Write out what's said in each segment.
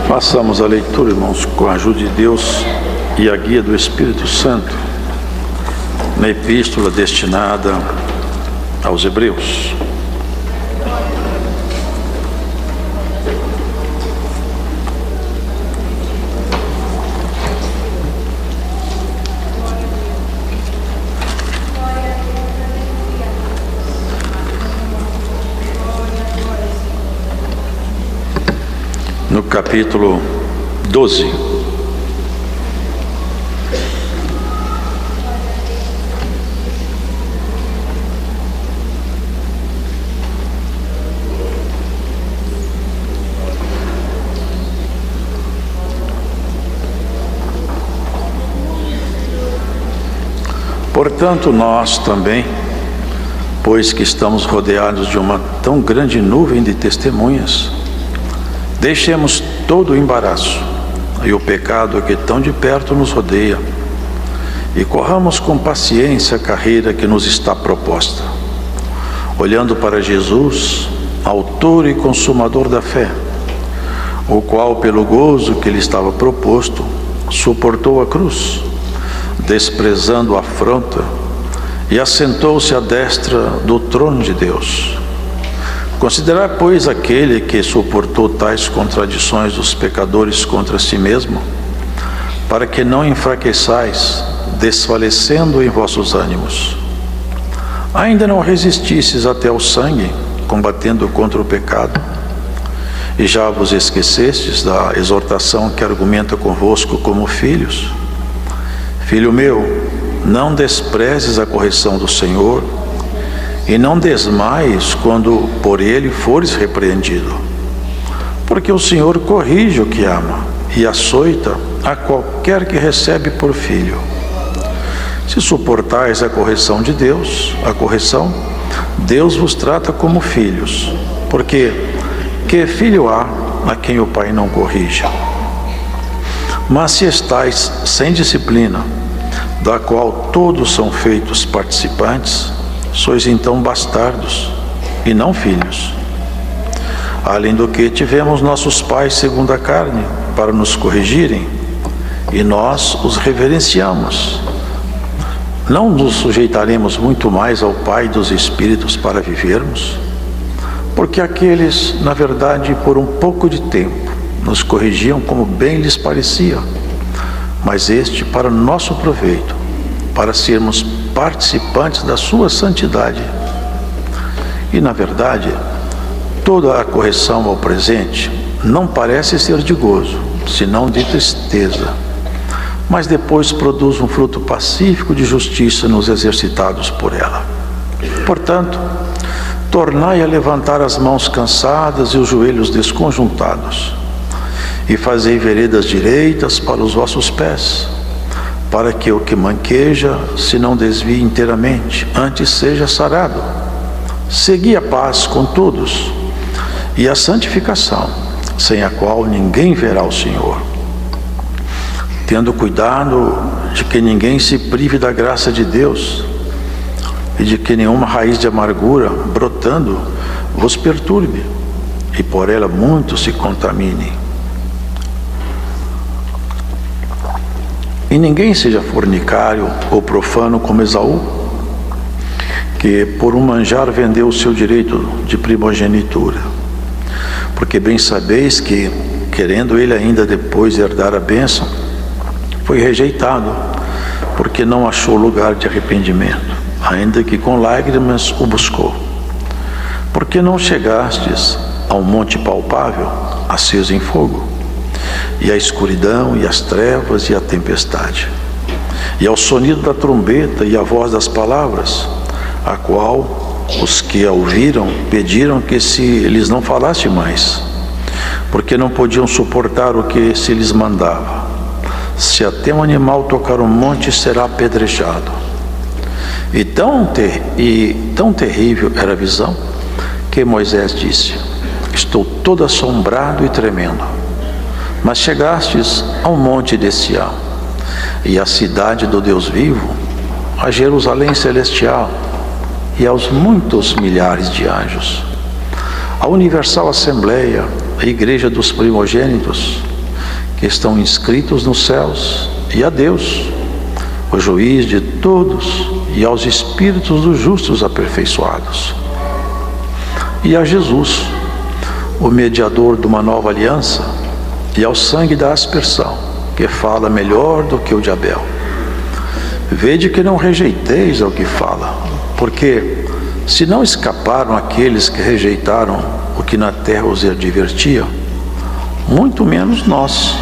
Façamos a leitura, irmãos, com a ajuda de Deus e a guia do Espírito Santo, na epístola destinada aos Hebreus. No capítulo 12. Portanto, nós também, pois que estamos rodeados de uma tão grande nuvem de testemunhas, deixemos todo o embaraço e o pecado que tão de perto nos rodeia e corramos com paciência a carreira que nos está proposta, olhando para Jesus, autor e consumador da fé, o qual, pelo gozo que lhe estava proposto, suportou a cruz, desprezando a afronta, e assentou-se à destra do trono de Deus. Considerai, pois, aquele que suportou tais contradições dos pecadores contra si mesmo, para que não enfraqueçais, desfalecendo em vossos ânimos. Ainda não resististes até ao sangue, combatendo contra o pecado, e já vos esquecestes da exortação que argumenta convosco como filhos. Filho meu, não desprezes a correção do Senhor, e não desmaies quando por ele fores repreendido, porque o Senhor corrige o que ama e açoita a qualquer que recebe por filho. Se suportais a correção de Deus, Deus vos trata como filhos, porque que filho há a quem o pai não corrija? Mas se estais sem disciplina, da qual todos são feitos participantes, sois então bastardos e não filhos. Além do que, tivemos nossos pais segundo a carne para nos corrigirem, e nós os reverenciamos. Não nos sujeitaremos muito mais ao Pai dos Espíritos para vivermos? Porque aqueles, na verdade, por um pouco de tempo, nos corrigiam como bem lhes parecia, mas este para nosso proveito, para sermos participantes da sua santidade. E na verdade, toda a correção ao presente não parece ser de gozo, senão de tristeza, mas depois produz um fruto pacífico de justiça nos exercitados por ela. Portanto, tornai a levantar as mãos cansadas e os joelhos desconjuntados, e fazei veredas direitas para os vossos pés, para que o que manqueja se não desvie inteiramente, antes seja sarado. Segui a paz com todos e a santificação, sem a qual ninguém verá o Senhor. Tendo cuidado de que ninguém se prive da graça de Deus e de que nenhuma raiz de amargura brotando vos perturbe e por ela muitos se contaminem. E ninguém seja fornicário ou profano como Esaú, que por um manjar vendeu o seu direito de primogenitura. Porque bem sabeis que, querendo ele ainda depois herdar a bênção, foi rejeitado, porque não achou lugar de arrependimento, ainda que com lágrimas o buscou. Porque não chegastes ao monte palpável, aceso em fogo, e a escuridão, e as trevas, e a tempestade, e ao sonido da trombeta, e a voz das palavras, a qual os que a ouviram pediram que se lhes não falasse mais, porque não podiam suportar o que se lhes mandava. Se até um animal tocar um monte, será apedrejado. E tão terrível era a visão, que Moisés disse: estou todo assombrado e tremendo. Mas chegastes ao monte de Sião, e à cidade do Deus vivo, a Jerusalém celestial, e aos muitos milhares de anjos, a universal assembleia, a igreja dos primogênitos, que estão inscritos nos céus, e a Deus, o juiz de todos, e aos espíritos dos justos aperfeiçoados, e a Jesus, o mediador de uma nova aliança, e ao sangue da aspersão, que fala melhor do que o de Abel. Vede que não rejeiteis ao que fala, porque se não escaparam aqueles que rejeitaram o que na terra os advertia, muito menos nós,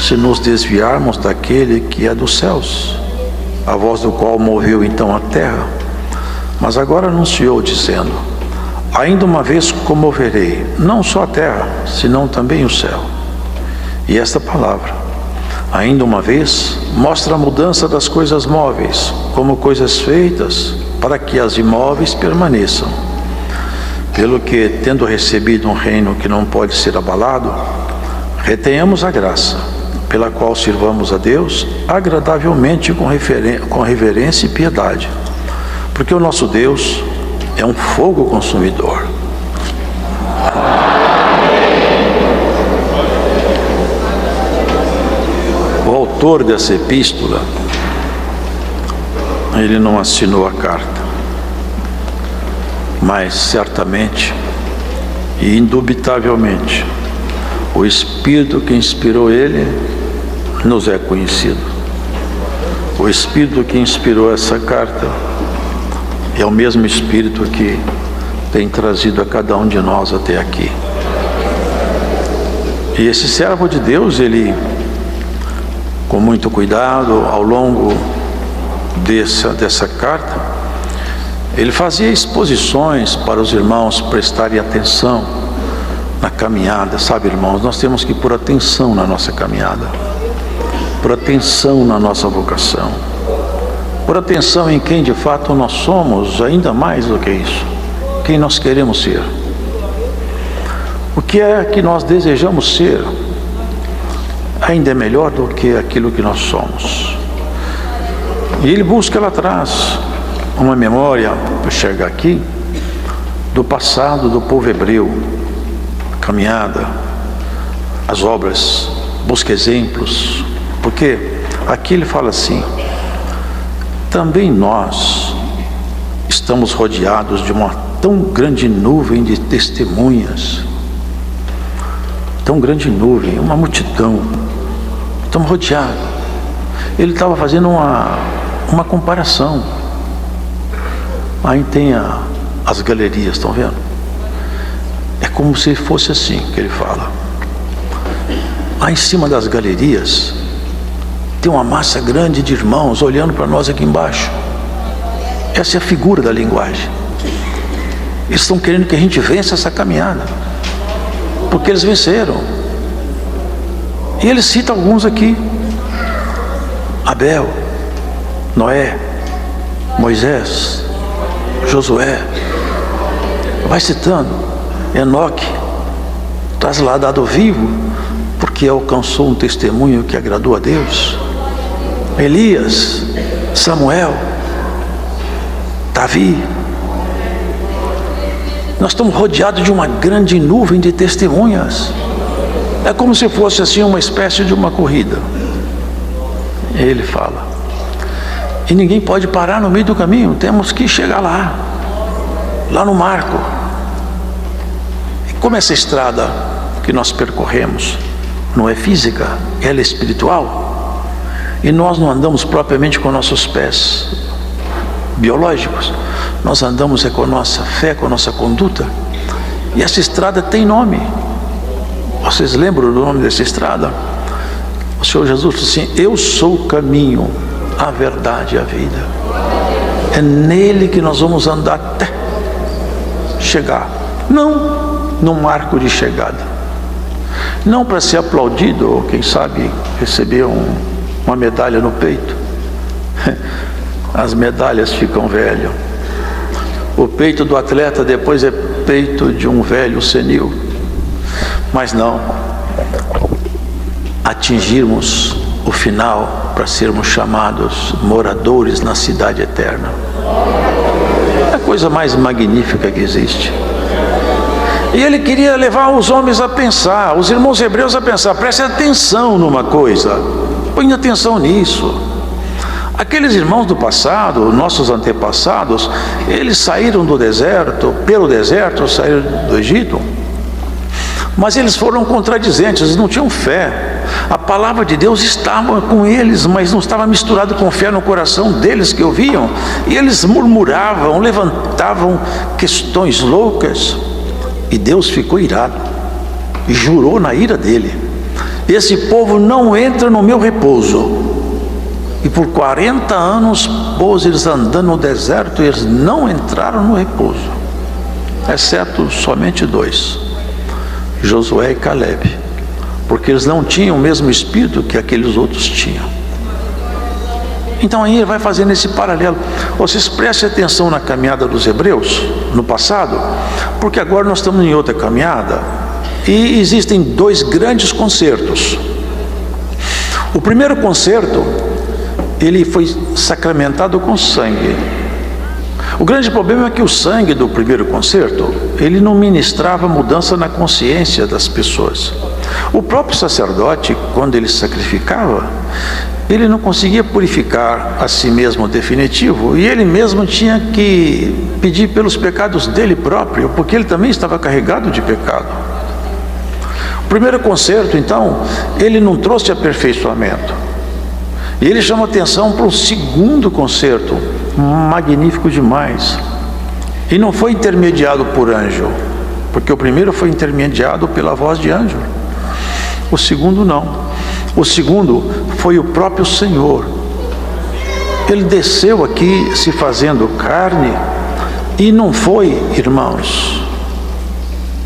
se nos desviarmos daquele que é dos céus, a voz do qual moveu então a terra, mas agora anunciou, dizendo: ainda uma vez comoverei, não só a terra, senão também o céu. E esta palavra, ainda uma vez, mostra a mudança das coisas móveis, como coisas feitas, para que as imóveis permaneçam. Pelo que, tendo recebido um reino que não pode ser abalado, retenhamos a graça, pela qual sirvamos a Deus agradavelmente com reverência e piedade, porque o nosso Deus é um fogo consumidor. O autor dessa epístola, ele não assinou a carta, mas certamente e indubitavelmente o Espírito que inspirou ele nos é conhecido. O Espírito que inspirou essa carta é o mesmo Espírito que tem trazido a cada um de nós até aqui. E esse servo de Deus, ele, com muito cuidado, ao longo dessa carta, ele fazia exposições para os irmãos prestarem atenção na caminhada. Sabe, irmãos, nós temos que pôr atenção na nossa caminhada, pôr atenção na nossa vocação, pôr atenção em quem de fato nós somos, ainda mais do que isso, quem nós queremos ser, o que é que nós desejamos ser, ainda é melhor do que aquilo que nós somos. E ele busca lá atrás uma memória, para chegar aqui, do passado do povo hebreu, a caminhada, as obras, busca exemplos, porque aqui ele fala assim: também nós estamos rodeados de uma tão grande nuvem de testemunhas, tão grande nuvem, uma multidão, estamos rodeados. Ele estava fazendo uma comparação. Aí tem as galerias, estão vendo? É como se fosse assim que ele fala. Lá em cima das galerias tem uma massa grande de irmãos olhando para nós aqui embaixo. Essa é a figura da linguagem. Eles estão querendo que a gente vença essa caminhada, porque eles venceram. E ele cita alguns aqui: Abel, Noé, Moisés, Josué, vai citando, Enoque, trasladado vivo, porque alcançou um testemunho que agradou a Deus, Elias, Samuel, Davi. Nós estamos rodeados de uma grande nuvem de testemunhas. É como se fosse assim uma espécie de uma corrida. Ele fala, e ninguém pode parar no meio do caminho, temos que chegar lá no marco. E como essa estrada que nós percorremos não é física, ela é espiritual, e nós não andamos propriamente com nossos pés biológicos, nós andamos com a nossa fé, com a nossa conduta. E essa estrada tem nome. Vocês lembram do nome dessa estrada? O Senhor Jesus disse assim: eu sou o caminho, a verdade e a vida. É nele que nós vamos andar até chegar, não no marco de chegada, não para ser aplaudido ou quem sabe receber uma medalha no peito. As medalhas ficam velhas. O peito do atleta depois é peito de um velho senil. Mas não, atingirmos o final para sermos chamados moradores na cidade eterna. É a coisa mais magnífica que existe. E ele queria levar os homens a pensar, os irmãos hebreus a pensar. Preste atenção numa coisa, põe atenção nisso. Aqueles irmãos do passado, nossos antepassados, eles saíram do deserto, pelo deserto, saíram do Egito, mas eles foram contradizentes, eles não tinham fé. A palavra de Deus estava com eles, mas não estava misturado com fé no coração deles que ouviam, e eles murmuravam, levantavam questões loucas, e Deus ficou irado, e jurou na ira dele: esse povo não entra no meu repouso. E por 40 anos pôs eles andando no deserto, e eles não entraram no repouso, exceto somente 2, Josué e Caleb, porque eles não tinham o mesmo espírito que aqueles outros tinham. Então aí ele vai fazendo esse paralelo. Vocês prestem atenção na caminhada dos hebreus no passado, porque agora nós estamos em outra caminhada, e existem 2 grandes concertos. O primeiro concerto, ele foi sacramentado com sangue. O grande problema é que o sangue do primeiro concerto, ele não ministrava mudança na consciência das pessoas. O próprio sacerdote, quando ele sacrificava, ele não conseguia purificar a si mesmo definitivo, e ele mesmo tinha que pedir pelos pecados dele próprio, porque ele também estava carregado de pecado. O primeiro concerto, então, ele não trouxe aperfeiçoamento. E ele chama atenção para o segundo concerto, magnífico demais. E não foi intermediado por anjo, porque o primeiro foi intermediado pela voz de anjo. O segundo não. O segundo foi o próprio Senhor. Ele desceu aqui se fazendo carne, e não foi, irmãos,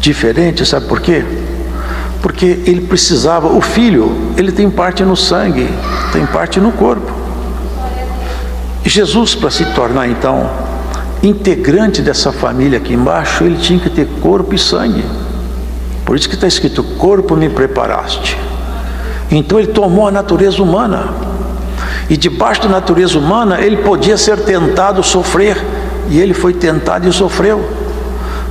diferente, sabe por quê? Porque ele precisava, o Filho, ele tem parte no sangue, tem parte no corpo. E Jesus, para se tornar então integrante dessa família aqui embaixo, ele tinha que ter corpo e sangue. Por isso que está escrito: corpo me preparaste. Então ele tomou a natureza humana, e debaixo da natureza humana ele podia ser tentado, sofrer, e ele foi tentado e sofreu.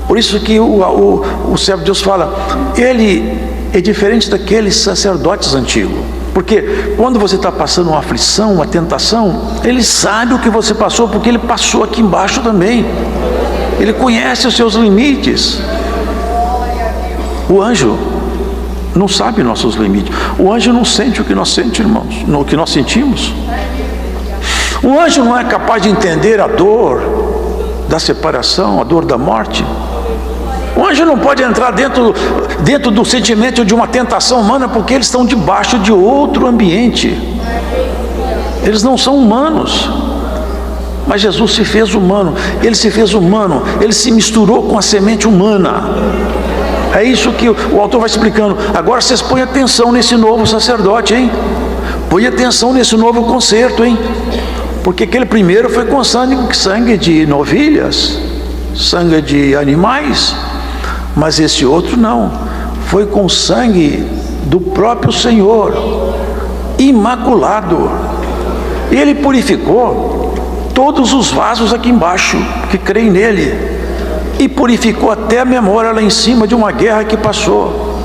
Por isso que o servo de Deus fala, ele é diferente daqueles sacerdotes antigos, porque quando você está passando uma aflição, uma tentação, ele sabe o que você passou, porque ele passou aqui embaixo também, ele conhece os seus limites. O anjo não sabe nossos limites, o anjo não sente o que nós sentimos, irmãos, o que nós sentimos. O anjo não é capaz de entender a dor da separação, a dor da morte. O anjo não pode entrar dentro do sentimento de uma tentação humana, porque eles estão debaixo de outro ambiente. Eles não são humanos. Mas Jesus se fez humano. Ele se fez humano. Ele se misturou com a semente humana. É isso que o autor vai explicando. Agora vocês põem atenção nesse novo sacerdote, hein? Põe atenção nesse novo concerto, hein? Porque aquele primeiro foi com sangue de novilhas, sangue de animais. Mas esse outro não, foi com sangue do próprio Senhor, imaculado. E ele purificou todos os vasos aqui embaixo que creem nele, e purificou até a memória lá em cima de uma guerra que passou.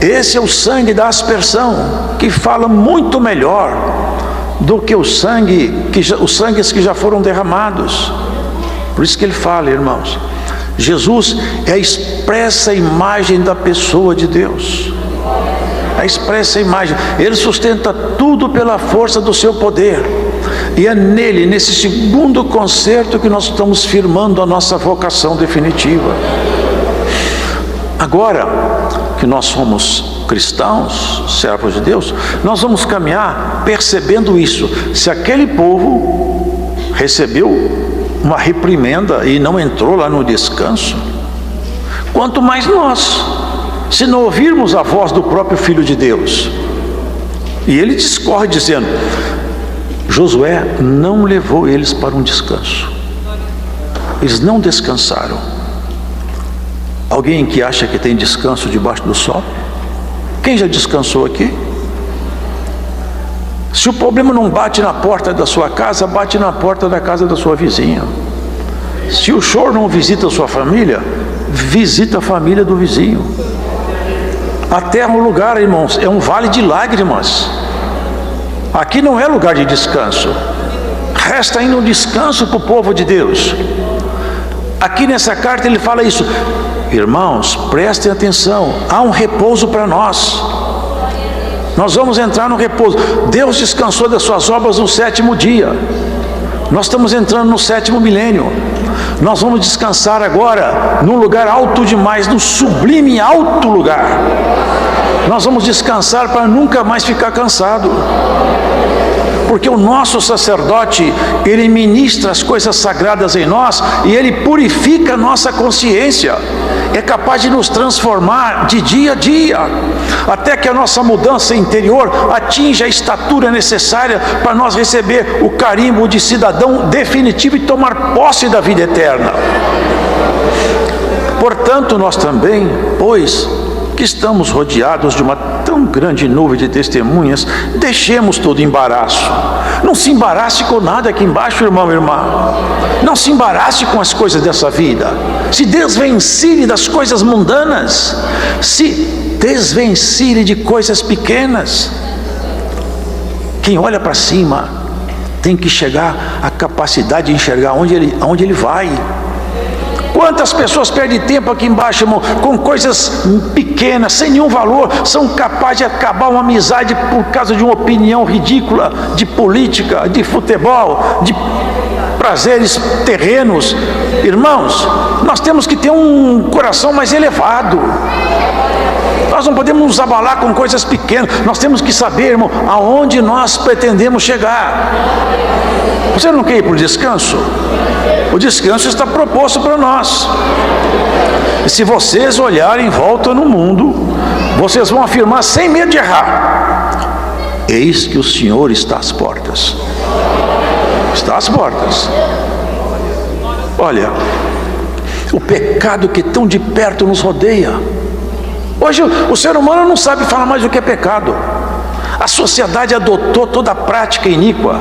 Esse é o sangue da aspersão, que fala muito melhor do que os sangues que já foram derramados. Por isso que ele fala, irmãos, Jesus é a expressa imagem da pessoa de Deus, a expressa imagem. Ele sustenta tudo pela força do seu poder, e é nele, nesse segundo concerto, que nós estamos firmando a nossa vocação definitiva. Agora que nós somos cristãos, servos de Deus, nós vamos caminhar percebendo isso. Se aquele povo recebeu uma reprimenda e não entrou lá no descanso, quanto mais nós, se não ouvirmos a voz do próprio Filho de Deus. E ele discorre dizendo: Josué não levou eles para um descanso, eles não descansaram. Alguém que acha que tem descanso debaixo do sol? Quem já descansou aqui? Se o problema não bate na porta da sua casa, bate na porta da casa da sua vizinha. Se o choro não visita a sua família, visita a família do vizinho. A terra é um lugar, irmãos, é um vale de lágrimas. Aqui não é lugar de descanso. Resta ainda um descanso para o povo de Deus. Aqui nessa carta ele fala isso. Irmãos, prestem atenção, há um repouso para nós. Nós vamos entrar no repouso. Deus descansou das suas obras no 7º dia. Nós estamos entrando no 7º milênio. Nós vamos descansar agora num lugar alto demais, num sublime alto lugar. Nós vamos descansar para nunca mais ficar cansado. Porque o nosso sacerdote, ele ministra as coisas sagradas em nós e ele purifica a nossa consciência. É capaz de nos transformar de dia a dia, até que a nossa mudança interior atinja a estatura necessária para nós receber o carimbo de cidadão definitivo e tomar posse da vida eterna. Portanto, nós também, pois que estamos rodeados de uma tão grande nuvem de testemunhas, deixemos todo embaraço. Não se embarace com nada aqui embaixo, irmão e irmã. Não se embarace com as coisas dessa vida. Se desvencilhe das coisas mundanas. Se desvencilhe de coisas pequenas. Quem olha para cima tem que chegar à capacidade de enxergar onde ele vai. Quantas pessoas perdem tempo aqui embaixo, irmão, com coisas pequenas, sem nenhum valor, são capazes de acabar uma amizade por causa de uma opinião ridícula, de política, de futebol, de prazeres terrenos. Irmãos, nós temos que ter um coração mais elevado. Nós não podemos nos abalar com coisas pequenas. Nós temos que saber, irmão, aonde nós pretendemos chegar. Você não quer ir para o descanso? O descanso está proposto para nós. E se vocês olharem em volta no mundo, vocês vão afirmar sem medo de errar: eis que o Senhor está às portas. Está às portas. Olha, o pecado que tão de perto nos rodeia. Hoje o ser humano não sabe falar mais o que é pecado. A sociedade adotou toda a prática iníqua.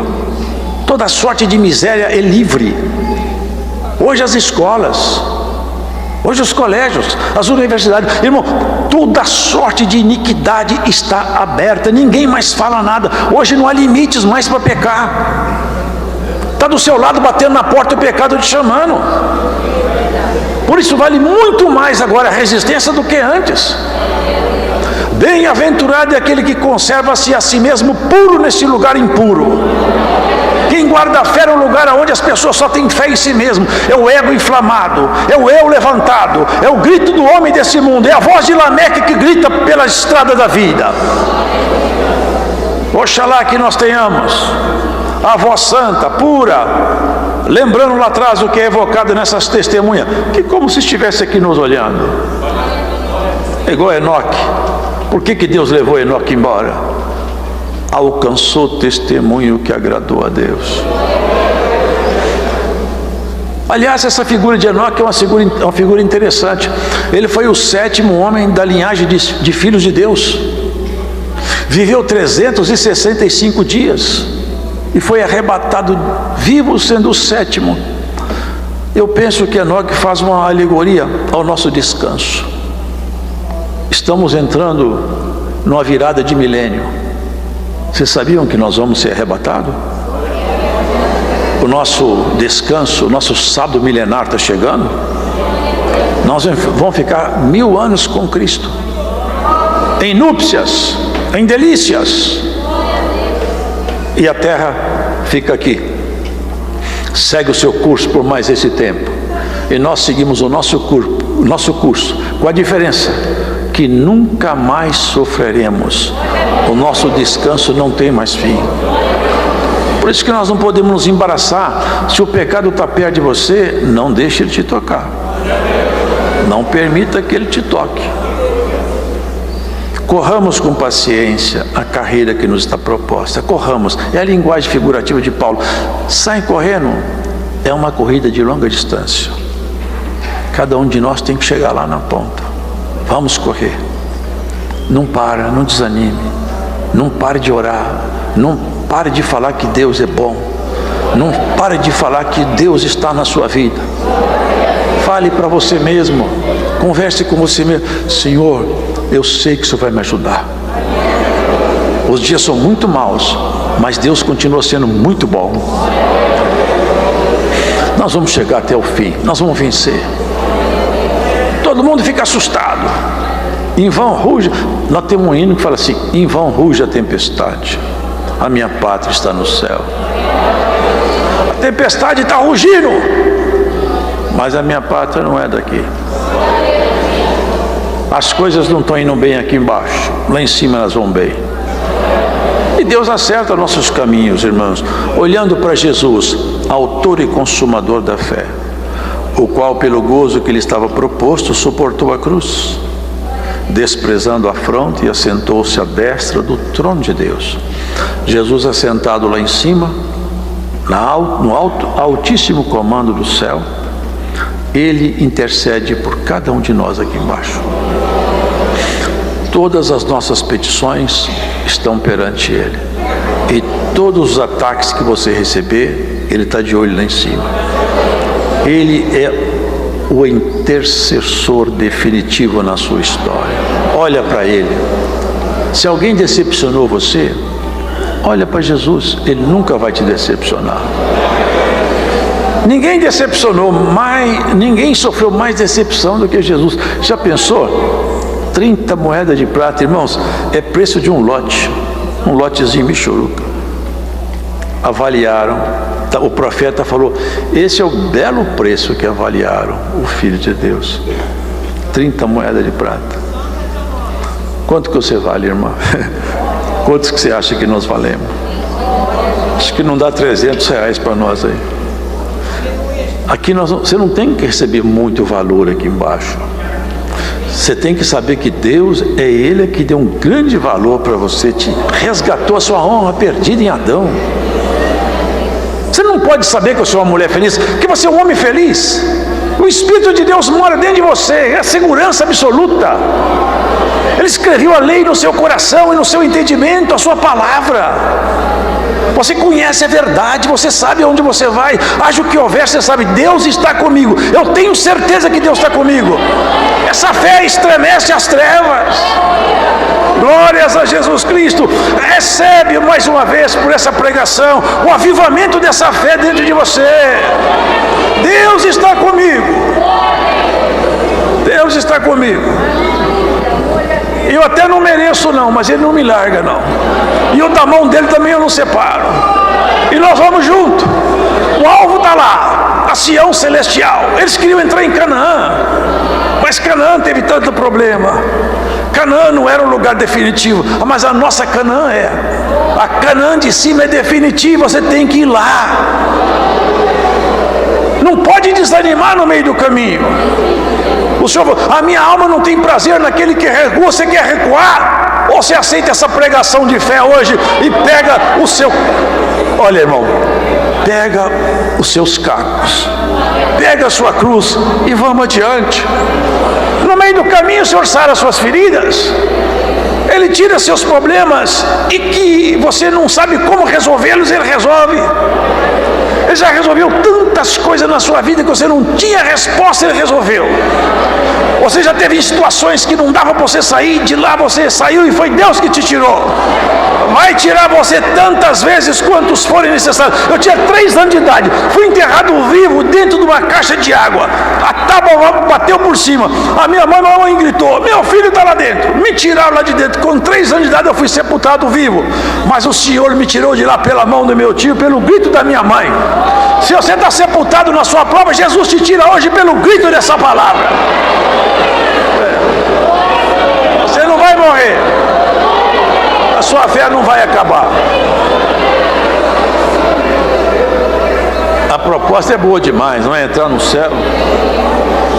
Toda sorte de miséria é livre. Hoje as escolas, hoje os colégios, as universidades, irmão, toda sorte de iniquidade está aberta. Ninguém mais fala nada. Hoje não há limites mais para pecar. Está do seu lado batendo na porta o pecado te chamando. Por isso vale muito mais agora a resistência do que antes. Bem-aventurado é aquele que conserva-se a si mesmo puro nesse lugar impuro. Quem guarda a fé é um lugar onde as pessoas só têm fé em si mesmo. É o ego inflamado, é o eu levantado, é o grito do homem desse mundo, é a voz de Lameque que grita pela estrada da vida. Oxalá que nós tenhamos a voz santa, pura, lembrando lá atrás o que é evocado nessas testemunhas, que como se estivesse aqui nos olhando. É igual Enoque. Por que Deus levou Enoque embora? Alcançou testemunho que agradou a Deus. Aliás, essa figura de Enoque é uma figura interessante. Ele foi o 7º homem da linhagem de filhos de Deus. Viveu 365 dias e foi arrebatado vivo, sendo o 7º. Eu penso que Enoque faz uma alegoria ao nosso descanso. Estamos entrando numa virada de milênio. Vocês sabiam que nós vamos ser arrebatados? O nosso descanso, o nosso sábado milenar está chegando. Nós vamos ficar 1000 anos com Cristo, em núpcias, em delícias. E a terra fica aqui, segue o seu curso por mais esse tempo. E nós seguimos o nosso curso, com a diferença que nunca mais sofreremos. O nosso descanso não tem mais fim. Por isso que nós não podemos nos embaraçar. Se o pecado está perto de você, não deixe ele te tocar. Não permita que ele te toque. Corramos com paciência a carreira que nos está proposta. Corramos. É a linguagem figurativa de Paulo. Sai correndo. É uma corrida de longa distância. Cada um de nós tem que chegar lá na ponta. Vamos correr. Não para, não desanime. Não pare de orar. Não pare de falar que Deus é bom. Não pare de falar que Deus está na sua vida. Fale para você mesmo, converse com você mesmo: Senhor, eu sei que o Senhor vai me ajudar. Os dias são muito maus, mas Deus continua sendo muito bom. Nós vamos chegar até o fim, nós vamos vencer. Todo mundo fica assustado. Em vão ruge. Nós temos um hino que fala assim: em vão ruge a tempestade, a minha pátria está no céu. A tempestade está rugindo, mas a minha pátria não é daqui. As coisas não estão indo bem aqui embaixo, lá em cima elas vão bem. E Deus acerta nossos caminhos, irmãos, olhando para Jesus, autor e consumador da fé, o qual, pelo gozo que lhe estava proposto, suportou a cruz, desprezando a afronta, e assentou-se à destra do trono de Deus. Jesus, assentado lá em cima, no altíssimo comando do céu, Ele intercede por cada um de nós aqui embaixo. Todas as nossas petições estão perante Ele, e todos os ataques que você receber, Ele está de olho lá em cima. Ele é o intercessor definitivo na sua história. Olha para Ele. Se alguém decepcionou você, olha para Jesus, Ele nunca vai te decepcionar. Ninguém decepcionou mais, ninguém sofreu mais decepção do que Jesus. Já pensou? 30 moedas de prata, irmãos, é preço de um lotezinho Michuruca. Avaliaram, o profeta falou: esse é o belo preço que avaliaram o Filho de Deus. 30 moedas de prata. Quanto que você vale, irmã? Quantos que você acha que nós valemos? Acho que não dá 300 reais para nós aí. Aqui você não tem que receber muito valor aqui embaixo. Você tem que saber que Deus é Ele que deu um grande valor para você, te resgatou a sua honra perdida em Adão. Você não pode saber que eu sou uma mulher feliz, que você é um homem feliz. O Espírito de Deus mora dentro de você, é a segurança absoluta. Ele escreveu a lei no seu coração e no seu entendimento, a sua palavra. Você conhece a verdade, você sabe aonde você vai, haja o que houver, você sabe, Deus está comigo. Eu tenho certeza que Deus está comigo. Essa fé estremece as trevas. Glórias a Jesus Cristo. Recebe mais uma vez por essa pregação o avivamento dessa fé dentro de você. Deus está comigo. Deus está comigo. Eu até não mereço não, mas Ele não me larga não. E eu da mão dele também eu não separo. E nós vamos junto. O alvo está lá, a Sião celestial. Eles queriam entrar em Canaã, mas Canaã teve tanto problema. Canaã não era um lugar definitivo, mas a nossa Canaã é. A Canaã de cima é definitiva, você tem que ir lá. Não pode desanimar no meio do caminho. O Senhor, a minha alma não tem prazer naquele que recua. Você quer recuar? Ou você aceita essa pregação de fé hoje e pega o seu... Olha, irmão, pega os seus cacos, pega a sua cruz e vamos adiante. No meio do caminho o Senhor sara as suas feridas. Ele tira seus problemas e que você não sabe como resolvê-los, Ele resolve. Ele já resolveu tantas coisas na sua vida que você não tinha resposta, Ele resolveu. Você já teve situações que não dava para você sair, de lá você saiu e foi Deus que te tirou. Vai tirar você tantas vezes quantos forem necessários. Eu tinha 3 anos de idade, fui enterrado vivo dentro de uma caixa de água. A tábua bateu por cima. A minha mãe gritou: meu filho está lá dentro. Me tiraram lá de dentro. Com 3 anos de idade eu fui sepultado vivo. Mas o Senhor me tirou de lá pela mão do meu tio, pelo grito da minha mãe. Se você está sepultado na sua prova, Jesus te tira hoje pelo grito dessa palavra. Você não vai morrer. A sua fé não vai acabar. A proposta é boa demais, não é? Entrar no céu.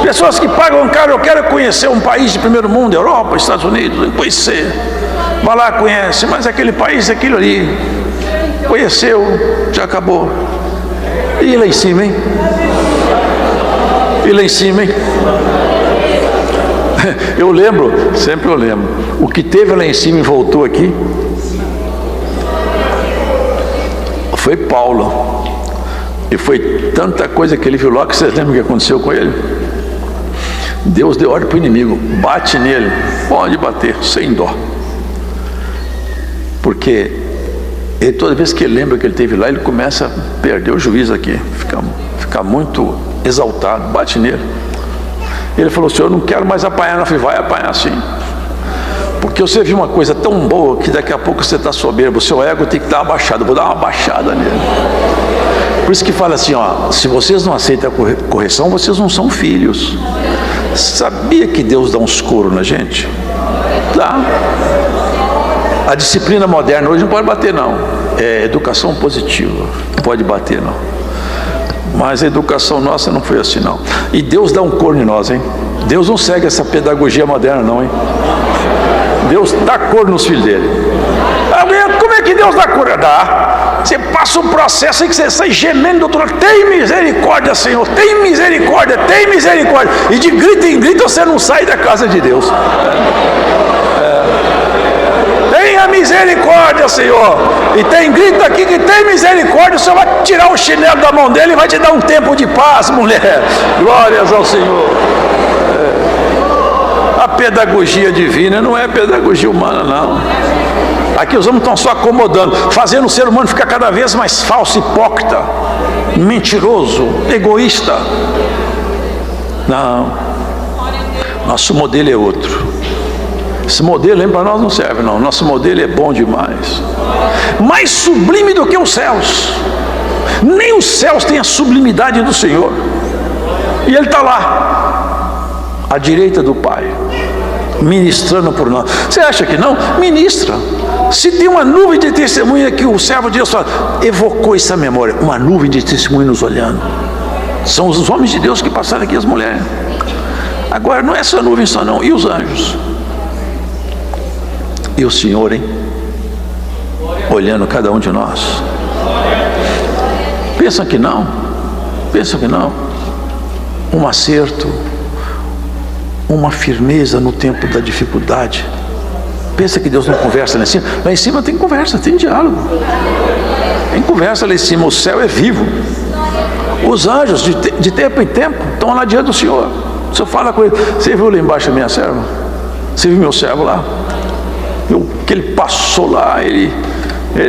Pessoas que pagam caro: eu quero conhecer um país de primeiro mundo, Europa, Estados Unidos, conhecer. Vai lá, conhece, mas aquele país, aquilo ali, conheceu, já acabou. E lá em cima, hein? E lá em cima, hein? Eu lembro, sempre eu lembro, o que teve lá em cima e voltou aqui foi Paulo. E foi tanta coisa que ele viu lá, que vocês lembram o que aconteceu com ele? Deus deu ordem para o inimigo: bate nele, pode bater, sem dó. Porque ele, toda vez que ele lembra que ele esteve lá, ele começa a perder o juízo aqui, fica muito exaltado, bate nele. Ele falou: Senhor, eu não quero mais apanhar. Eu falei: vai apanhar sim. Porque você viu uma coisa tão boa que daqui a pouco você está soberbo, o seu ego tem que dar uma baixada. Eu vou dar uma baixada nele. Por isso que fala assim, ó: se vocês não aceitam a correção, vocês não são filhos. Sabia que Deus dá uns coros na gente? Dá. A disciplina moderna hoje não pode bater não, é educação positiva, não pode bater não. Mas a educação nossa não foi assim não. E Deus dá um couro em nós, hein? Deus não segue essa pedagogia moderna não, hein? Deus dá cor nos filhos dele. Como é que Deus dá cor? Dá. Você passa um processo em que você sai gemendo, doutor: tem misericórdia, Senhor, tem misericórdia, tem misericórdia. E de grito em grito você não sai da casa de Deus. Tenha misericórdia, Senhor. E tem grito aqui que tem misericórdia. O Senhor vai tirar o chinelo da mão dele e vai te dar um tempo de paz, mulher. Glórias ao Senhor. A pedagogia divina não é pedagogia humana, não. Aqui os homens estão só acomodando, fazendo o ser humano ficar cada vez mais falso, hipócrita, mentiroso, egoísta. Não. Nosso modelo é outro. Esse modelo para nós não serve não. Nosso modelo é bom demais, mais sublime do que os céus. Nem os céus têm a sublimidade do Senhor. E Ele está lá, à direita do Pai, ministrando por nós. Você acha que não? Ministra. Se tem uma nuvem de testemunha que o servo de Deus evocou essa memória, uma nuvem de testemunha nos olhando. São os homens de Deus que passaram aqui, as mulheres. Agora não é essa nuvem só não, e os anjos? E o Senhor, hein? Olhando cada um de nós. Pensa que não? Pensa que não? Um acerto, uma firmeza no tempo da dificuldade. Pensa que Deus não conversa lá em cima? Lá em cima tem conversa, tem diálogo. Tem conversa lá em cima, o céu é vivo. Os anjos, de tempo em tempo, estão lá diante do Senhor. O Senhor fala com ele: você viu lá embaixo a minha serva? Você viu meu servo lá? Que ele passou lá, ele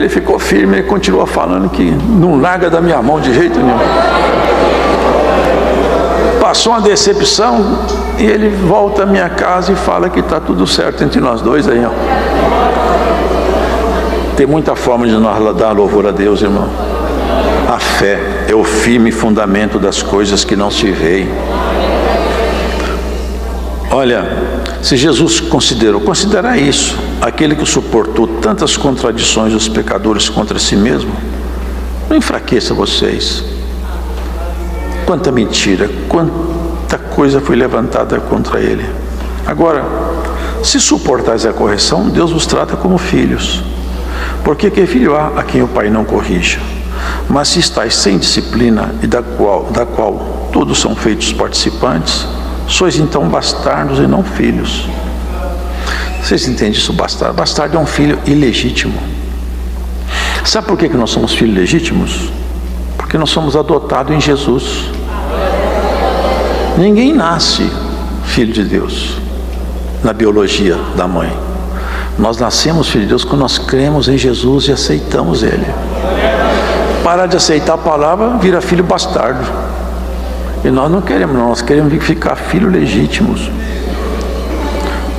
ficou firme, ele continua falando que não larga da minha mão de jeito nenhum. Passou uma decepção e ele volta à minha casa e fala que está tudo certo entre nós dois aí, ó. Tem muita forma de nós dar louvor a Deus, irmão. A fé é o firme fundamento das coisas que não se veem. Olha, se Jesus considerar isso, aquele que suportou tantas contradições dos pecadores contra si mesmo, não enfraqueça vocês. Quanta mentira, quanta coisa foi levantada contra ele. Agora, se suportais a correção, Deus vos trata como filhos. Porque que filho há a quem o pai não corrija? Mas se estáis sem disciplina, e da qual todos são feitos participantes, sois então bastardos e não filhos. Vocês entendem isso? Bastardo é um filho ilegítimo. Sabe por que nós somos filhos legítimos? Porque nós somos adotados em Jesus. Ninguém nasce filho de Deus na biologia da mãe. Nós nascemos filho de Deus quando nós cremos em Jesus e aceitamos Ele. Parar de aceitar a palavra, vira filho bastardo. E nós não queremos, nós queremos ficar filhos legítimos.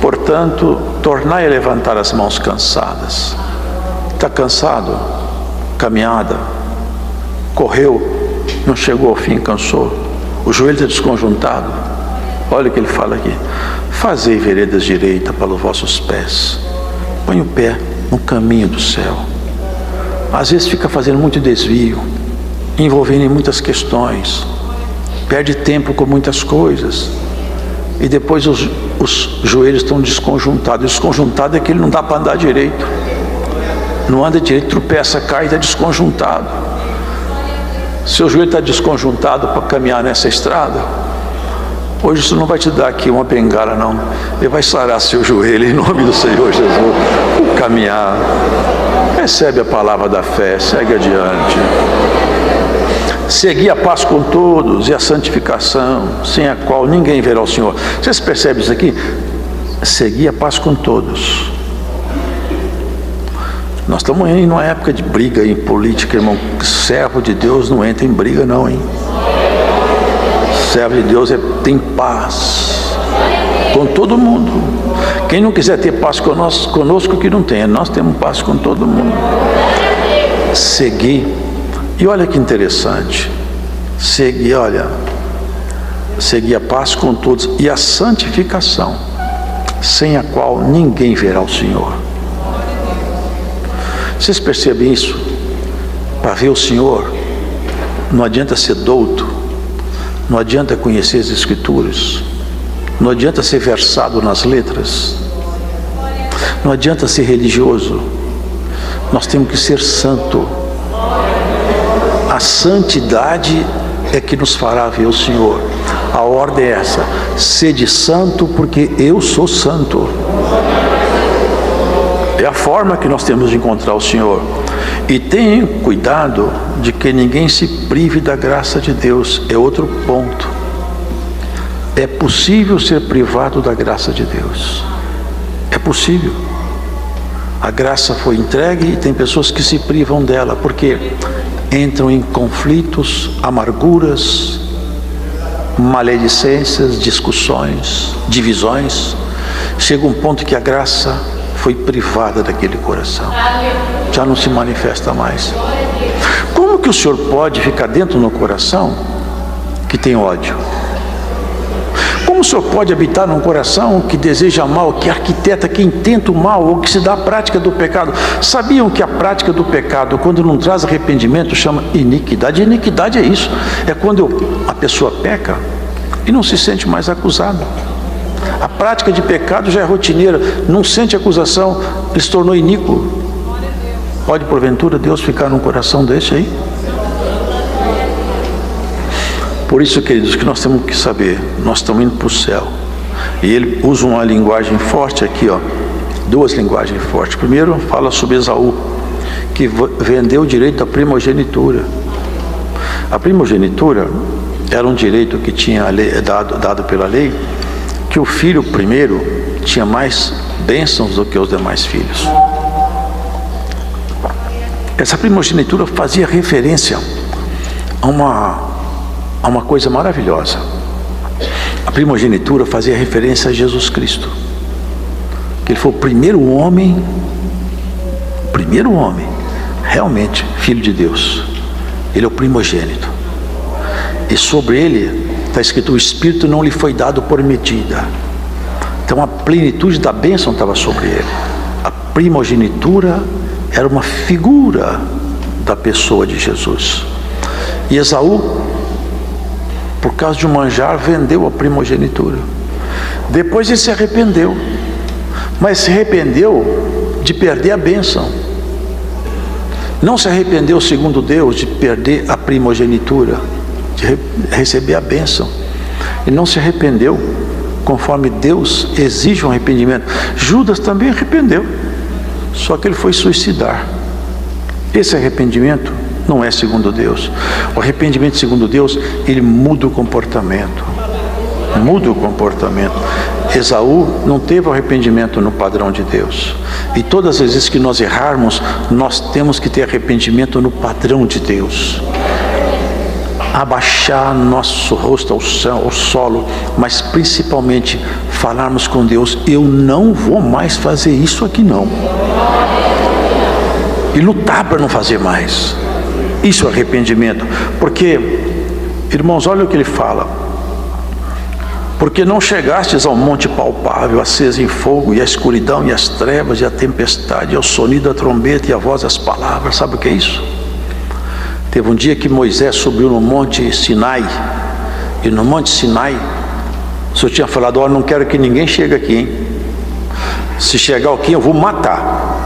Portanto, tornai a levantar as mãos cansadas. Está cansado? Caminhada? Correu? Não chegou ao fim, cansou? O joelho está desconjuntado? Olha o que ele fala aqui: fazei veredas direitas para os vossos pés. Põe o pé no caminho do céu. Às vezes fica fazendo muito desvio, envolvendo em muitas questões, perde tempo com muitas coisas, e depois os joelhos estão desconjuntados. Desconjuntado é que ele não dá para andar direito, não anda direito, tropeça, cai, está desconjuntado. Seu joelho está desconjuntado para caminhar nessa estrada. Hoje isso não vai te dar aqui uma bengala, não. Ele vai sarar seu joelho em nome do Senhor Jesus. Caminhar. Recebe a palavra da fé, segue adiante. Segui a paz com todos e a santificação, sem a qual ninguém verá o Senhor. Vocês percebem isso aqui? Segui a paz com todos. Nós estamos em uma época de briga em política, irmão. Servo de Deus não entra em briga não, hein? Servo de Deus tem paz com todo mundo. Quem não quiser ter paz conosco que não tenha. Nós temos paz com todo mundo. Segui. E olha que interessante. Segui a paz com todos e a santificação, sem a qual ninguém verá o Senhor. Vocês percebem isso? Para ver o Senhor, não adianta ser douto, não adianta conhecer as Escrituras, não adianta ser versado nas letras, não adianta ser religioso. Nós temos que ser santo. A santidade é que nos fará ver o Senhor. A ordem é essa: sede santo, porque eu sou santo. É a forma que nós temos de encontrar o Senhor. E tenham cuidado de que ninguém se prive da graça de Deus. É outro ponto. É possível ser privado da graça de Deus. É possível. A graça foi entregue e tem pessoas que se privam dela, porque entram em conflitos, amarguras, maledicências, discussões, divisões. Chega um ponto que a graça foi privada daquele coração, já não se manifesta mais. Como que o Senhor pode ficar dentro no coração que tem ódio? Como o Senhor pode habitar num coração que deseja mal, que arquiteta, que intenta o mal, ou que se dá a prática do pecado? Sabiam que a prática do pecado, quando não traz arrependimento, chama iniquidade? Iniquidade é isso, é quando a pessoa peca e não se sente mais acusada. A prática de pecado já é rotineira, não sente acusação, ele se tornou iníquo. Pode porventura Deus ficar num coração desse aí? Por isso, queridos, que nós temos que saber, nós estamos indo para o céu. E ele usa uma linguagem forte aqui, ó, duas linguagens fortes. Primeiro, fala sobre Esaú, que vendeu o direito da primogenitura. A primogenitura era um direito que tinha dado pela lei, que o filho primeiro tinha mais bênçãos do que os demais filhos. Essa primogenitura fazia referência a uma coisa maravilhosa. A primogenitura fazia referência a Jesus Cristo, que ele foi o primeiro homem realmente filho de Deus. Ele é o primogênito, e sobre ele está escrito: o Espírito não lhe foi dado por medida. Então a plenitude da bênção estava sobre ele. A primogenitura era uma figura da pessoa de Jesus. E Esaú, por causa de um manjar, vendeu a primogenitura. Depois ele se arrependeu, mas se arrependeu de perder a bênção. Não se arrependeu, segundo Deus, de perder a primogenitura, de receber a bênção. E não se arrependeu conforme Deus exige um arrependimento. Judas também arrependeu, só que ele foi suicidar. Esse arrependimento não é segundo Deus. O arrependimento segundo Deus, ele muda o comportamento. Muda o comportamento. Esaú não teve o arrependimento no padrão de Deus. E todas as vezes que nós errarmos, nós temos que ter arrependimento no padrão de Deus. Abaixar nosso rosto ao solo, mas principalmente falarmos com Deus: eu não vou mais fazer isso aqui não. E lutar para não fazer mais. Isso é arrependimento. Porque, irmãos, olha o que ele fala: porque não chegastes ao monte palpável, aceso em fogo, e a escuridão, e as trevas, e a tempestade, e ao sonido da trombeta, e a voz das palavras. Sabe o que é isso? Teve um dia que Moisés subiu no monte Sinai, e no monte Sinai o Senhor tinha falado: olha, não quero que ninguém chegue aqui, hein? Se chegar aqui eu vou matar.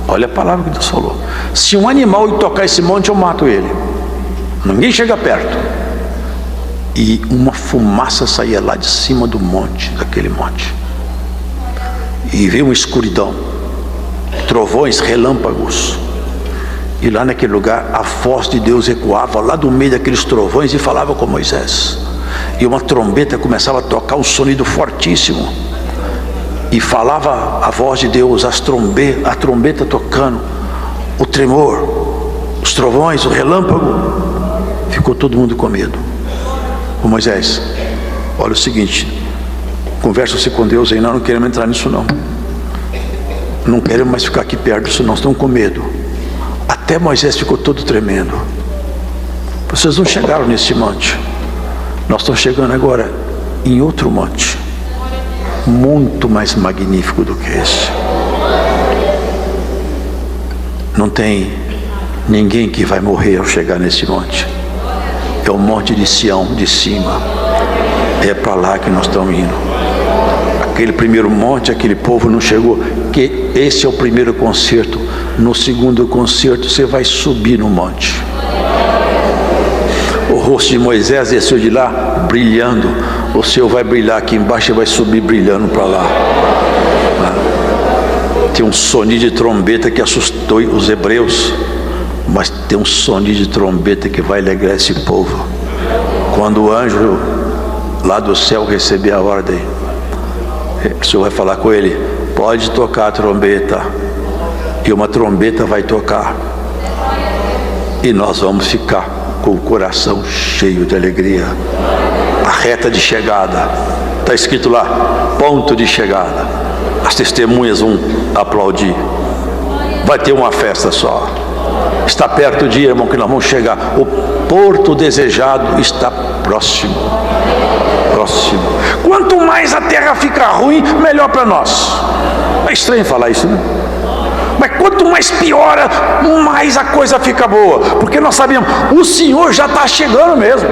Olha a palavra que Deus falou: se um animal tocar esse monte, eu mato ele. Ninguém chega perto. E uma fumaça saía lá de cima do monte, daquele monte, e veio uma escuridão, trovões, relâmpagos. E lá naquele lugar, a voz de Deus ecoava lá do meio daqueles trovões e falava com Moisés. E uma trombeta começava a tocar um sonido fortíssimo. E falava a voz de Deus, a trombeta tocando, o tremor, os trovões, o relâmpago. Ficou todo mundo com medo. Ô Moisés, olha o seguinte, conversa-se com Deus aí, nós não queremos entrar nisso não. Não queremos mais ficar aqui perto disso não, estamos com medo. Até Moisés ficou todo tremendo. Vocês não chegaram nesse monte. Nós estamos chegando agora em outro monte, muito mais magnífico do que esse. Não tem ninguém que vai morrer ao chegar nesse monte. É o monte de Sião, de cima. É para lá que nós estamos indo. Aquele primeiro monte, aquele povo não chegou. Que esse é o primeiro concerto. No segundo concerto você vai subir no monte. O rosto de Moisés desceu de lá brilhando. O seu vai brilhar aqui embaixo e vai subir brilhando para lá. Tem um sonido de trombeta que assustou os hebreus, mas tem um sonido de trombeta que vai alegrar esse povo. Quando o anjo lá do céu receber a ordem, o Senhor vai falar com ele: pode tocar a trombeta. E uma trombeta vai tocar, e nós vamos ficar com o coração cheio de alegria. A reta de chegada, está escrito lá, ponto de chegada. As testemunhas vão aplaudir. Vai ter uma festa só. Está perto o dia, irmão, que nós vamos chegar. O porto desejado está próximo. Próximo. Quanto mais a terra fica ruim, melhor para nós. É estranho falar isso, né? Mas quanto mais piora, mais a coisa fica boa. Porque nós sabemos, o Senhor já está chegando mesmo.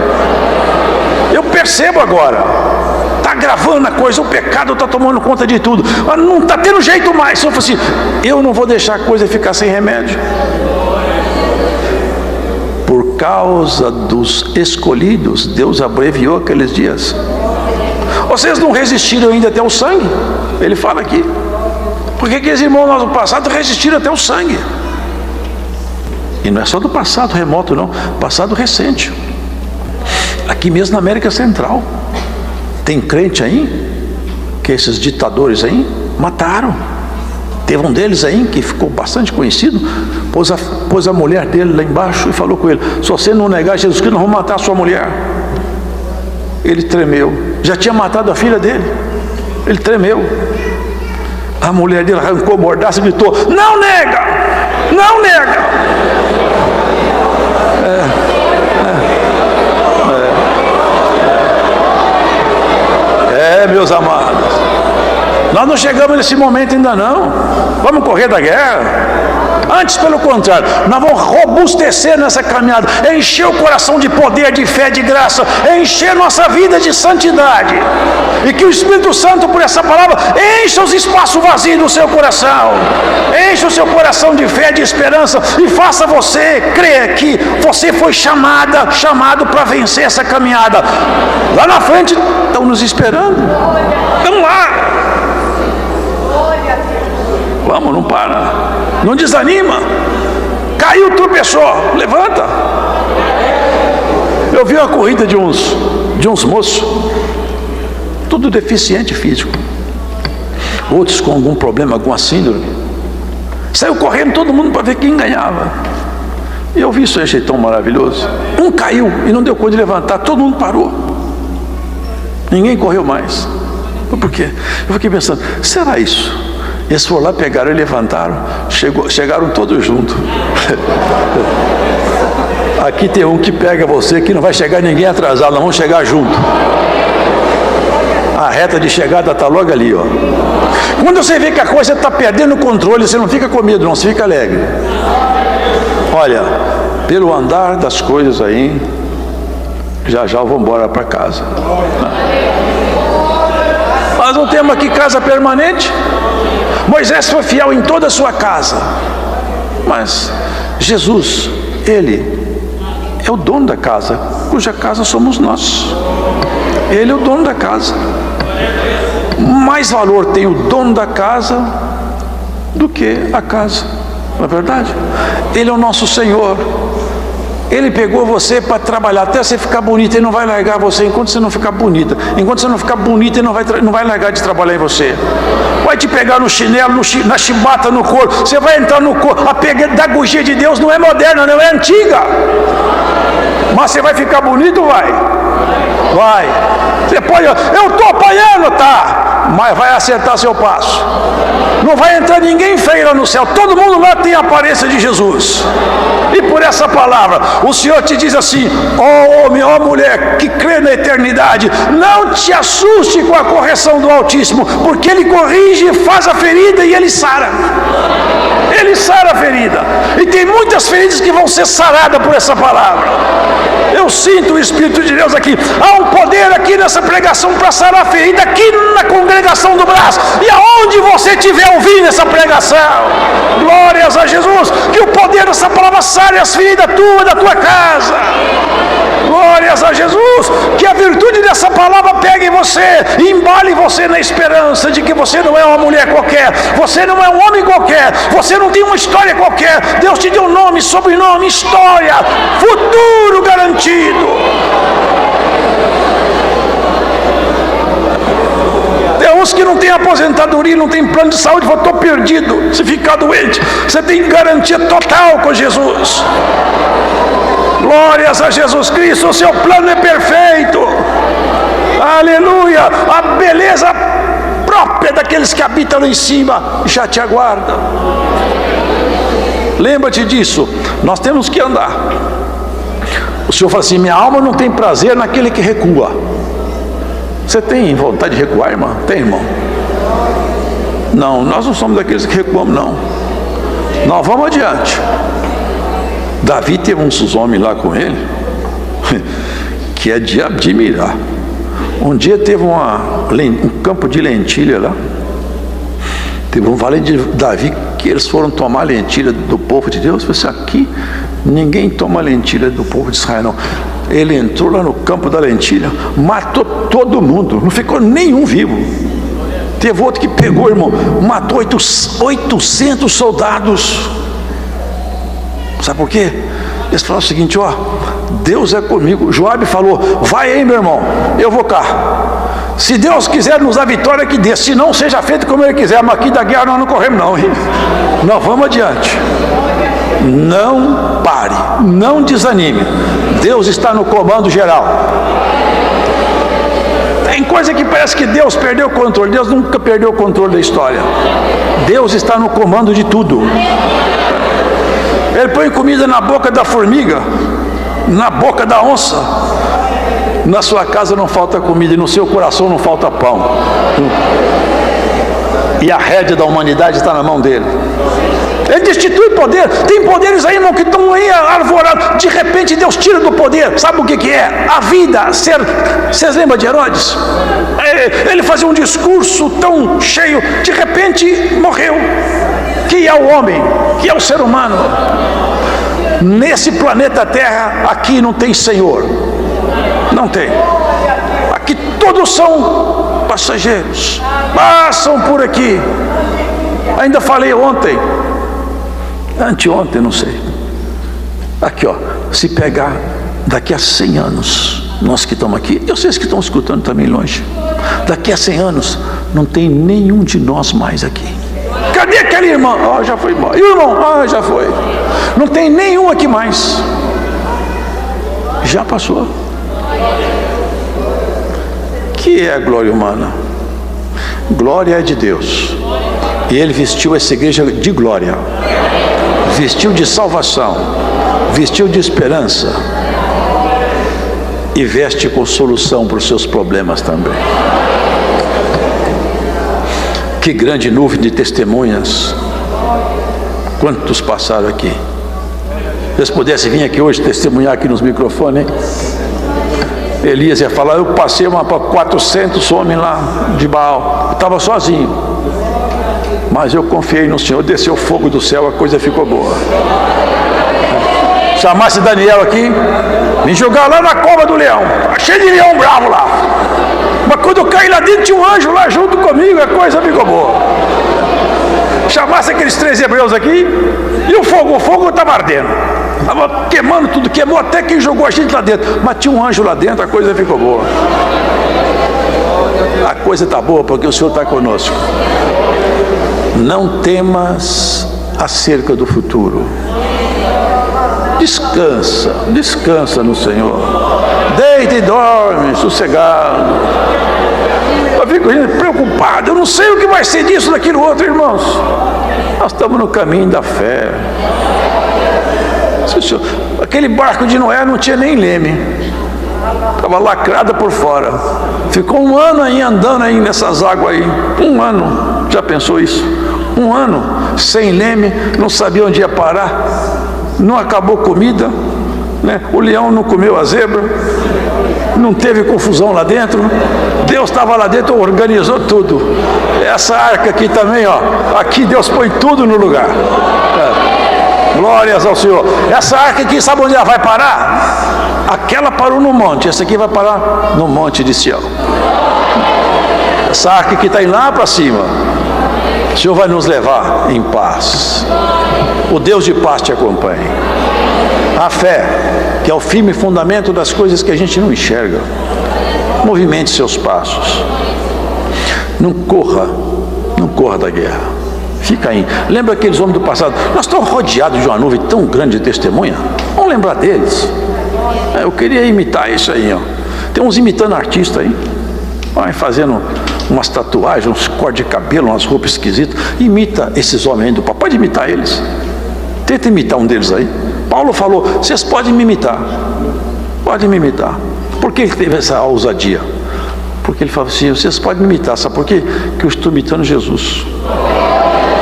Eu percebo agora. Está gravando a coisa, o pecado está tomando conta de tudo. Mas não está tendo jeito mais. Se eu fosse, eu não vou deixar a coisa ficar sem remédio. Por causa dos escolhidos, Deus abreviou aqueles dias. Vocês não resistiram ainda até o sangue? Ele fala aqui. Porque aqueles irmãos do nosso passado resistiram até o sangue. E não é só do passado remoto não, passado recente. Aqui mesmo na América Central. Tem crente aí, que esses ditadores aí mataram. Teve um deles aí, que ficou bastante conhecido, pôs a mulher dele lá embaixo e falou com ele: se você não negar Jesus Cristo, nós vamos matar a sua mulher. Ele tremeu. Já tinha matado a filha dele. Ele tremeu. A mulher dele arrancou a mordaça e gritou: não nega! Não nega! Meus amados, nós não chegamos nesse momento ainda não. Vamos correr da guerra? Antes, pelo contrário, nós vamos robustecer nessa caminhada, encher o coração de poder, de fé, de graça, encher nossa vida de santidade, e que o Espírito Santo, por essa palavra, encha os espaços vazios do seu coração, encha o seu coração de fé, de esperança, e faça você crer que você foi chamado para vencer essa caminhada. Lá na frente estão nos esperando. Vamos lá. Vamos, não para, não desanima. Caiu, tropeçou, levanta. Eu vi uma corrida de uns moços, tudo deficiente físico, outros com algum problema, alguma síndrome. Saiu correndo todo mundo para ver quem ganhava. E eu vi isso, achei tão maravilhoso. Um caiu e não deu conta de levantar, todo mundo parou. Ninguém correu mais. Por quê? Eu fiquei pensando, será isso? Eles foram lá, pegaram e levantaram. Chegaram todos juntos. Aqui tem um que pega você, que não vai chegar ninguém atrasado, nós vamos chegar junto. A reta de chegada está logo ali, ó. Quando você vê que a coisa está perdendo o controle, você não fica com medo, não, você fica alegre. Olha, pelo andar das coisas aí, já eu vou embora para casa. Nós não temos aqui casa permanente. Moisés foi fiel em toda a sua casa, mas Jesus, Ele é o dono da casa, cuja casa somos nós. Ele é o dono da casa. Mais valor tem o dono da casa do que a casa. Não é verdade? Ele é o nosso Senhor. Ele pegou você para trabalhar até você ficar bonita. Ele não vai largar você enquanto você não ficar bonita. Enquanto você não ficar bonita, Ele não vai largar de trabalhar em você. Vai te pegar no chinelo, na chibata, no couro. Você vai entrar no couro. A pedagogia de Deus não é moderna, não é antiga. Mas você vai ficar bonito, vai. Vai. Você pode, eu estou apanhando, tá? Mas vai acertar seu passo. Não vai entrar ninguém feio lá no céu. Todo mundo lá tem a aparência de Jesus. E por essa palavra, o Senhor te diz assim: ó homem, ó mulher que crê na eternidade, não te assuste com a correção do Altíssimo, porque Ele corrige, faz a ferida e Ele sara. Ele sara a ferida. E tem muitas feridas que vão ser saradas por essa palavra. Eu sinto o Espírito de Deus aqui. Há um poder aqui nessa pregação para sarar a ferida aqui na congregação do Brás. E aonde você estiver ouvindo essa pregação, glórias a Jesus, que o poder dessa palavra sare as feridas tuas, da tua casa. Glórias a Jesus, que a virtude dessa palavra pegue em você e embale você na esperança de que você não é uma mulher qualquer, você não é um homem qualquer, você não tem uma história qualquer. Deus te deu nome, sobrenome, história, futuro garantido. Tem uns que não tem aposentadoria, não tem plano de saúde, falou: estou perdido. Se ficar doente, você tem garantia total com Jesus. Glórias a Jesus Cristo, o seu plano é perfeito. Aleluia. A beleza própria daqueles que habitam lá em cima já te aguarda. Lembra-te disso. Nós temos que andar. O Senhor fala assim: minha alma não tem prazer naquele que recua. Você tem vontade de recuar, irmão? Tem, irmão? Não, nós não somos daqueles que recuamos, não. Nós vamos adiante. Davi teve uns homens lá com ele que é de admirar. Um dia teve um campo de lentilha lá. Teve um valente de Davi que eles foram tomar lentilha do povo de Deus. Eu falei assim: aqui ninguém toma lentilha do povo de Israel, não. Ele entrou lá no campo da lentilha, matou todo mundo, não ficou nenhum vivo. Teve outro que pegou, irmão, matou 800 soldados. Sabe por quê? Eles falaram o seguinte: ó, Deus é comigo. Joabe falou: vai aí, meu irmão, eu vou cá. Se Deus quiser nos dar vitória, que dê. Se não, seja feito como Ele quiser. Mas aqui da guerra nós não corremos, não, hein? Nós vamos adiante. Não pare, não desanime. Deus está no comando geral. Tem coisa que parece que Deus perdeu o controle. Deus nunca perdeu o controle da história. Deus está no comando de tudo. Ele põe comida na boca da formiga, na boca da onça. Na sua casa não falta comida e no seu coração não falta pão. E a rédea da humanidade está na mão dele. Ele destitui poder. Tem poderes aí, irmão, que estão aí arvorados. De repente Deus tira do poder. Sabe o que é? A vida. Vocês lembram de Herodes? Ele fazia um discurso tão cheio, de repente morreu. Que é o homem, que é o ser humano. Nesse planeta Terra, aqui não tem Senhor. Não tem. Aqui todos são passageiros. Passam por aqui. Ainda falei ontem, anteontem, não sei. Aqui, ó, se pegar daqui a 100 anos, nós que estamos aqui, e vocês que estão escutando também longe, daqui a 100 anos, não tem nenhum de nós mais aqui. Cadê aquele irmão? Ah, já foi embora. E o irmão? Ah, já foi. Não tem nenhum aqui mais. Já passou. Que é a glória humana? Glória é de Deus. E Ele vestiu essa igreja de glória. Vestiu de salvação. Vestiu de esperança. E veste com solução para os seus problemas também. Que grande nuvem de testemunhas. Quantos passaram aqui? Se eles pudessem vir aqui hoje testemunhar aqui nos microfones, hein? Elias ia falar: eu passei para 400 homens lá de Baal. Eu estava sozinho, mas eu confiei no Senhor. Desceu fogo do céu, a coisa ficou boa. Chamasse Daniel aqui, me jogar lá na cova do leão, cheio de leão bravo lá. Mas quando eu caí lá dentro, tinha um anjo lá junto comigo, a coisa ficou boa. chamasse aqueles 3 hebreus aqui, e o fogo estava ardendo. Estava queimando tudo, queimou até quem jogou a gente lá dentro. Mas tinha um anjo lá dentro, a coisa ficou boa. A coisa está boa porque o Senhor está conosco. Não temas acerca do futuro. Descansa no Senhor. Deita e dorme, sossegado. Eu fico preocupado, eu não sei o que vai ser disso, daquilo outro, irmãos. Nós estamos no caminho da fé. Aquele barco de Noé não tinha nem leme, estava lacrada por fora. Ficou 1 ano aí andando aí nessas águas aí. 1 ano, já pensou isso? 1 ano sem leme, não sabia onde ia parar, não acabou comida, né? O leão não comeu a zebra, não teve confusão lá dentro. Deus estava lá dentro, organizou tudo. Essa arca aqui também, ó, aqui Deus põe tudo no lugar. Glórias ao Senhor. Essa arca aqui, sabe onde ela vai parar? Aquela parou no monte, essa aqui vai parar no monte de Sião. Essa arca aqui está indo lá para cima. O Senhor vai nos levar em paz. O Deus de paz te acompanhe. A fé, que é o firme fundamento das coisas que a gente não enxerga. Movimente seus passos. Não corra da guerra. Fica aí. Lembra aqueles homens do passado? Nós estamos rodeados de uma nuvem tão grande de testemunha. Vamos lembrar deles. Eu queria imitar isso aí, ó. Tem uns imitando artista aí. Vai fazendo umas tatuagens, uns cortes de cabelo, umas roupas esquisitas. Imita esses homens aí do passado. Pode imitar eles. Tenta imitar um deles aí. Paulo falou, vocês podem me imitar. Podem me imitar. Por que ele teve essa ousadia? Porque ele falou assim, vocês podem me imitar. Sabe por quê? Porque eu estou imitando Jesus.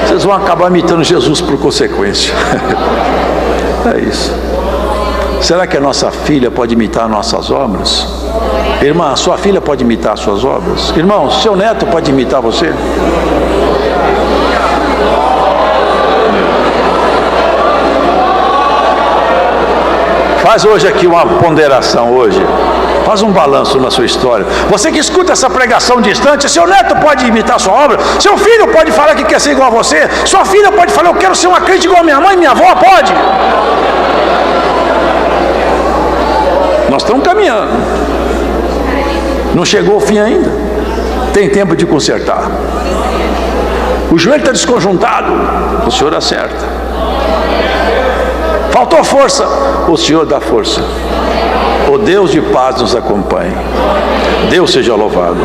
Vocês vão acabar imitando Jesus por consequência. É isso. Será que a nossa filha pode imitar nossas obras? Irmã, sua filha pode imitar suas obras? Irmão, seu neto pode imitar você? Faz hoje aqui uma ponderação hoje. Faz um balanço na sua história. Você que escuta essa pregação distante, seu neto pode imitar sua obra, seu filho pode falar que quer ser igual a você, sua filha pode falar, eu quero ser uma crente igual a minha mãe, minha avó, pode. Nós estamos caminhando. Não chegou ao fim ainda. Tem tempo de consertar. O joelho está desconjuntado, o Senhor acerta. Faltou força, o Senhor dá força. O Deus de paz nos acompanhe. Deus seja louvado.